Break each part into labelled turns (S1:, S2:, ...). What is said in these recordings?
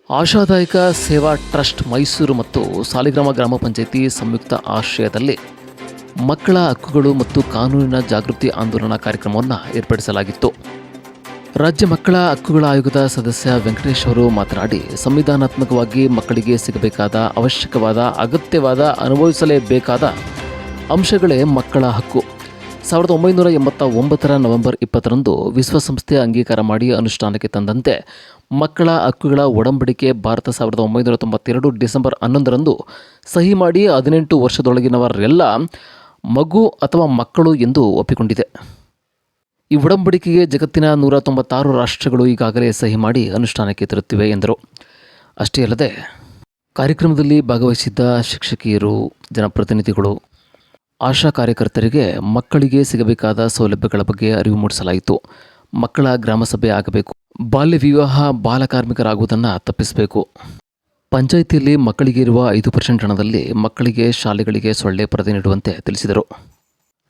S1: ಆಶಾದಾಯಕ ಸೇವಾ ಟ್ರಸ್ಟ್ ಮೈಸೂರು ಮತ್ತು ಸಾಲಿಗ್ರಾಮ ಗ್ರಾಮ ಪಂಚಾಯಿತಿ ಸಂಯುಕ್ತ ಆಶ್ರಯದಲ್ಲಿ ಮಕ್ಕಳ ಹಕ್ಕುಗಳು ಮತ್ತು ಕಾನೂನಿನ ಜಾಗೃತಿ ಆಂದೋಲನ ಕಾರ್ಯಕ್ರಮವನ್ನು ಏರ್ಪಡಿಸಲಾಗಿತ್ತು. ರಾಜ್ಯ ಮಕ್ಕಳ ಹಕ್ಕುಗಳ ಆಯೋಗದ ಸದಸ್ಯ ವೆಂಕಟೇಶ್ ಅವರು ಮಾತನಾಡಿ, ಸಂವಿಧಾನಾತ್ಮಕವಾಗಿ ಮಕ್ಕಳಿಗೆ ಸಿಗಬೇಕಾದ ಅವಶ್ಯಕವಾದ ಅಗತ್ಯವಾದ ಅನುಭವಿಸಲೇಬೇಕಾದ ಅಂಶಗಳೇ ಮಕ್ಕಳ ಹಕ್ಕು. 1989 ನವೆಂಬರ್ 20ರಂದು ವಿಶ್ವಸಂಸ್ಥೆ ಅಂಗೀಕಾರ ಮಾಡಿ ಅನುಷ್ಠಾನಕ್ಕೆ ತಂದಂತೆ ಮಕ್ಕಳ ಹಕ್ಕುಗಳ ಒಡಂಬಡಿಕೆ ಭಾರತ 1992 ಡಿಸೆಂಬರ್ 11ರಂದು ಸಹಿ ಮಾಡಿ 18 ವರ್ಷದೊಳಗಿನವರೆಲ್ಲ ಮಗು ಅಥವಾ ಮಕ್ಕಳು ಎಂದು ಒಪ್ಪಿಕೊಂಡಿದೆ. ಈ ಒಡಂಬಡಿಕೆಗೆ ಜಗತ್ತಿನ 196 ರಾಷ್ಟ್ರಗಳು ಈಗಾಗಲೇ ಸಹಿ ಮಾಡಿ ಅನುಷ್ಠಾನಕ್ಕೆ ತರುತ್ತಿವೆ ಎಂದರು. ಅಷ್ಟೇ ಅಲ್ಲದೆ ಕಾರ್ಯಕ್ರಮದಲ್ಲಿ ಭಾಗವಹಿಸಿದ್ದ ಶಿಕ್ಷಕಿಯರು, ಜನಪ್ರತಿನಿಧಿಗಳು, ಆಶಾ ಕಾರ್ಯಕರ್ತರಿಗೆ ಮಕ್ಕಳಿಗೆ ಸಿಗಬೇಕಾದ ಸೌಲಭ್ಯಗಳ ಬಗ್ಗೆ ಅರಿವು ಮೂಡಿಸಲಾಯಿತು. ಮಕ್ಕಳ ಗ್ರಾಮಸಭೆ ಆಗಬೇಕು, ಬಾಲ್ಯ ವಿವಾಹ, ಬಾಲಕಾರ್ಮಿಕರಾಗುವುದನ್ನು ತಪ್ಪಿಸಬೇಕು. ಪಂಚಾಯಿತಿಯಲ್ಲಿ ಮಕ್ಕಳಿಗೆ ಇರುವ 5% ಹಣದಲ್ಲಿ ಮಕ್ಕಳಿಗೆ ಶಾಲೆಗಳಿಗೆ ಸೊಳ್ಳೆ ಪರದೆ ನೀಡುವಂತೆ ತಿಳಿಸಿದರು.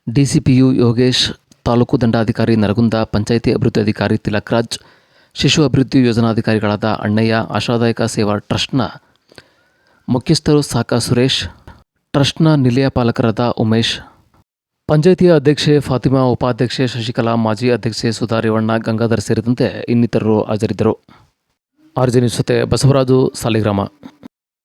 S1: ಡಿಸಿಪಿಯು ಯೋಗೇಶ್, ತಾಲೂಕು ದಂಡಾಧಿಕಾರಿ ನರಗುಂದ, ಪಂಚಾಯಿತಿ ಅಭಿವೃದ್ಧಿ ಅಧಿಕಾರಿ ತಿಲಕ್ ರಾಜ್, ಶಿಶು ಅಭಿವೃದ್ಧಿ ಯೋಜನಾಧಿಕಾರಿಗಳಾದ ಅಣ್ಣಯ್ಯ, ಆಶಾದಾಯಕ ಸೇವಾ ಟ್ರಸ್ಟ್ನ ಮುಖ್ಯಸ್ಥರು ಸಾಕ ಸುರೇಶ್, ಟ್ರಸ್ಟ್ನ ನಿಲಯ ಪಾಲಕರಾದ ಉಮೇಶ್, ಪಂಚಾಯಿತಿಯ ಅಧ್ಯಕ್ಷೆ ಫಾತಿಮಾ, ಉಪಾಧ್ಯಕ್ಷೆ ಶಶಿಕಲಾ, ಮಾಜಿ ಅಧ್ಯಕ್ಷೆ ಸುಧಾ ರೇವಣ್ಣ, ಗಂಗಾಧರ್ ಸೇರಿದಂತೆ ಇನ್ನಿತರರು ಹಾಜರಿದ್ದರು. ಆರ್ಜೆ ನ್ಯೂಸ್ ಜೊತೆ ಬಸವರಾಜು, ಸಾಲಿಗ್ರಾಮ.